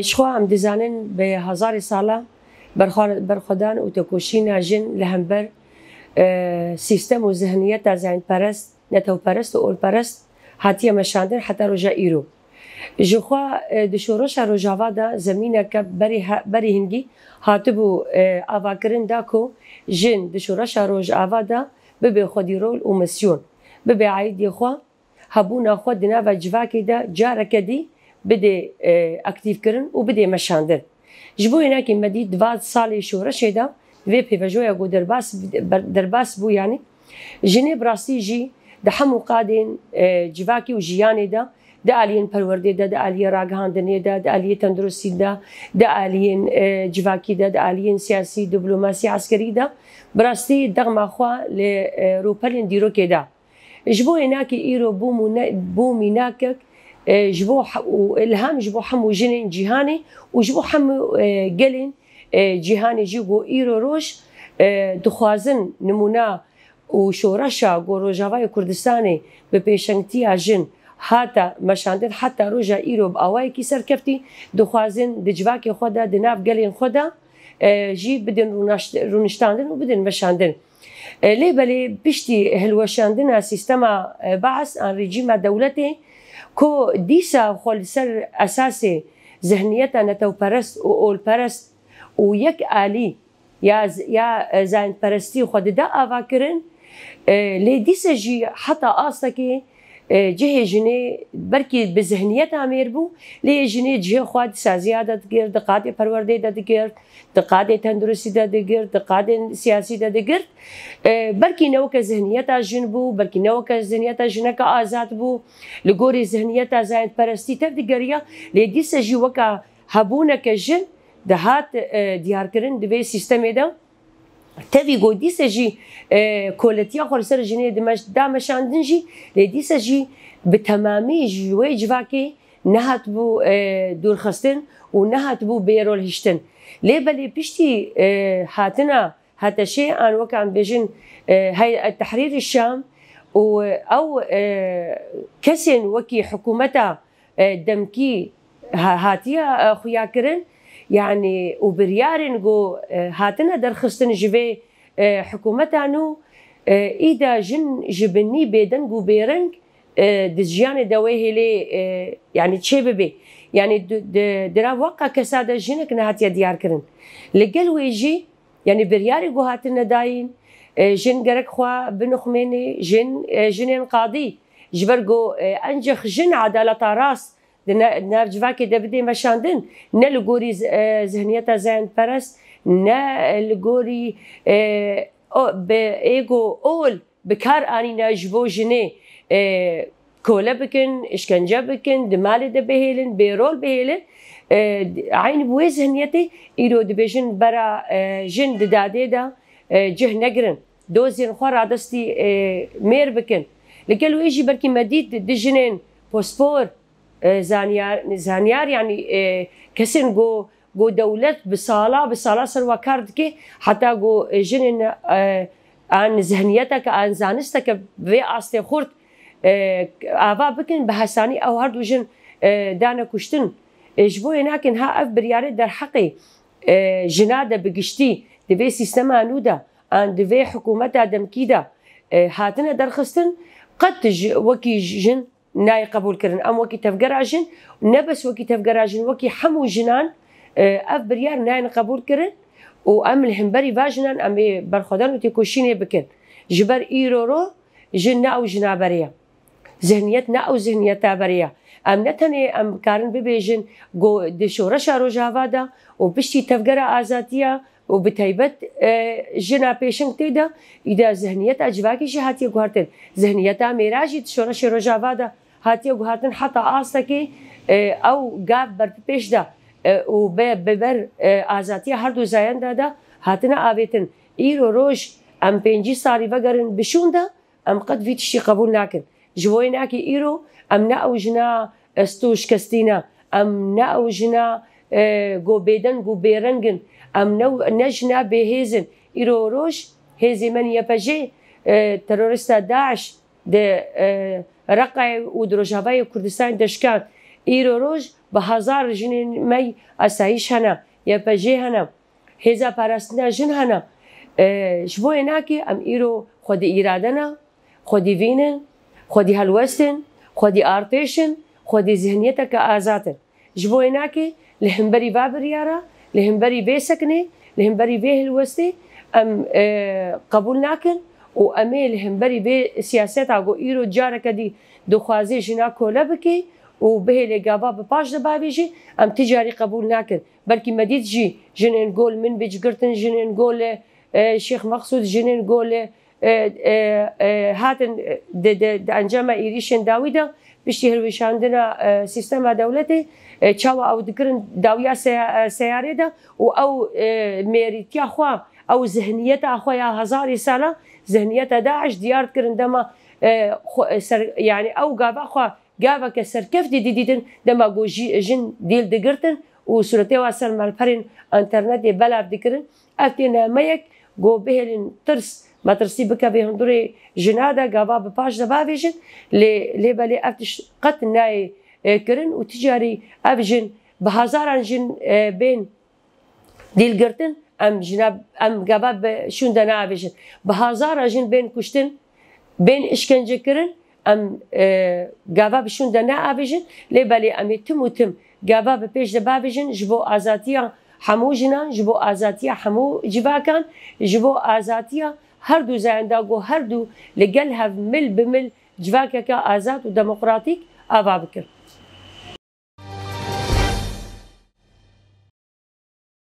شخوا ام دزانن به هزار ساله برخودان و تکوشینا جن لهمبر سیستم و ذهنیت زین پرست نتو پرست و اول پرست هاتیه مشاندن حتی رجا ایرو جخوا دشورش رجاوا دا زمینه که بری هنگی هاتبو آواکرن دا کو جن دشورش رجاوا دا ببی خودی رول و مسیون ببی عیدی خوا هبونا خود دنا و جواکی دا جارک دی بده اکتیف کرن و بده مشاندن جبو اینا که مدی 2 سال شورش دا و پیوجویا گو درباس بو یعنی جنی براستی جی ده همو قادین جواکی و جیانی دا ده آلین پرورده ده آلیه راگهاندنی ده آلیه تندرستی ده آلین جواکی ده آلین سیاسی دیپلماسی عسکری ده براستی دغم خوا لروپلین دیرو که ده جبو اینا که ایرو بو میناکک جبو الهام جبو حمو جنين جهاني وجبو حمو قلين جهاني جيبو ايرو روش دخوازن نمونا وشورشا جو روجاواي كردستاني ببيشنگتيا جن هاتا مشاندن حتى روجا ايرو باواي كي سركفتي دخوازن دجواكي خودا دناف قلين خودا جي بدن رونشتاندن وبدن مشاندن ليه بلي بشتي هلوشاندنا سيستما بعث عن رجيم دولتي کو دیسا خال سر اساس ذهنیت نتو پرست و اول پرست و یک آلی یا زن پرستی خود دا آوا کرن لی دیسا جی حتی آستا که جه جنه برکی به ذهنیت امیر بو لی جنه جه خود سازی داد گرد دقات پرورده داد گرد دقات تندرستی داد گرد دقات سیاسی داد گرد برکی نو که ذهنیت جن بو برکی نو که ذهنیت جن که آزاد بو لگوری ذهنیت زاین پرستی تف دیگریا لی دیسا جی وکا هبونه که جن دهات دیار کرن دوی سیستم دا تبي جو ديسا جي كولتيا خور سر جنيه دامش عندن جي لديسا جي بتمامي جوي جواكي نهات بو دور خستن ونهات بو بيرول هشتن ليه بلي بيشتي هاتنا هاتا شيء ان وكان بيجن هاي التحرير الشام او كسن وكي حكومتها دمكي هاتيا خويا كرن يعني وبريارن جو هاتنا درخستن جبي حكومتانو إذا جن جبني بيدن جو بيرنج دجيان دويه لي يعني تشيببي يعني درا وقع كسادة جنك نهات يديار كرن لقل ويجي يعني برياري جو هاتنا داين جن جرك خوا بنخميني جنين قاضي جبرجو أنجخ جن عدالة راس ناف جواكي دبدي مشاندن نا لغوري ذهنيتا زين برست نا لغوري بإيجو أول بكار آني ناجبو جني كولا بكن إشكنجا بكن دمالي دبهيلن بيرول بهيلن عين بوي ذهنيتي إيرو دبيجن برا جن دادي دا جه نقرن دوزين خوار عدستي مير بكن لقالوا يجي بركي مديد دجنين بوسفور زانيار يعني كسن جو دولت بصالة سروا كاردكي حتى جو جنن عن ذهنيتك عن زانستك في أصل خورت آبا بكن بحساني أو هردو جن دانا كشتن جبو هناك ها أف برياري در حقي جنادة بقشتي دفي سيستما نودا عن دفي حكومتا دمكيدا هاتنا در خستن قد وكي جن ناي قبول كرن ام وكي تفقراجن نبس وكي تفقراجن وكي حمو جنان اف بريار ناي قبول كرن وام الهمبري فاجنان ام برخدان وتيكوشيني بكن جبر ايرورو جن او جنابريا ذهنيتنا او ذهنيتا بريا ام نتني ام كارن ببيجن جو دشورشا روجافادا وبشتي تفقرا ازاتيا وبتيبت جنا بيشن تيدا إذا ذهنيت أجواكي شهاتي قهرتن ذهنيتها ميراجي تشورش رجاوادا هاتي قهرتن حتى آستكي أو قاب برتبيش دا وببر آزاتي هردو زاين دا هاتنا آويتن إيرو روش أم بينجي سالي وقرن بشون دا أم قد في تشتي قبول ناكن جوين ناكي إيرو أم ناو جنا استوش كستينا أم ناو جنا جو بيدن جو بيرنجن ام نجنا بهيزن ايرو روش هيزي من يبجي تروريستا داعش ده رقع ودروجافاي كردستان دشكان ايرو روش بهزار جنين مي أسايش هنا يا بجي هنا هذا برستنا جن هنا شبو هناكي أم إيرو خدي إرادنا خدي فينن خدي هلوستن خدي آرتيشن خدي ذهنيتك آزاتن جبو هناكي لهمبري بابريارا لهمبري بيسكني لهمبري بيه الوستي أم قبول ناكن وأمي لهمبري بي سياسات عقو إيرو جارك دي دخوازي جنا كولا بكي وبه لقابا بباش دبابيجي أم تجاري قبول ناكن بلكي مديد جي جنين قول من بجقرتن جنين قول شيخ مقصود جنين قول هاتن انجام ايريشن داويدا بشتي هلوش عندنا سيستم دولتي تشاو او ذكرن داويا سياري دا او ميريتيا خوا او ذهنيتها اخويا هزاري سنه ذهنيتها داعش ديار كرن دما يعني او قابا خوا قابا كسر كيف ديدن دما جو جن ديل دقرتن وسورتي واسل مالبرين انترنت بلا ذكرن افتينا ميك جو بهلن ترس ما ترسي بك بهندوري جنادا قابا بباش دبابيجن لي بالي افتش قط ناي كرن وتجاري افجن بهزاران جن بين ديل قرتن ام جناب ام قابا شون دنا افجن بهزاران جن بين كشتن بين اشكنجه كرن ام قابا بشون دنا افجن لي بالي ام تم وتم قابا ببيش دبابيجن جبو ازاتيا حمو جنا جبو ازاتيا حمو جباكان جبو ازاتيا هر دو زانداغو هر دو لقلها مل بمل جواكا آزاد وديمقراطيك آبا بكر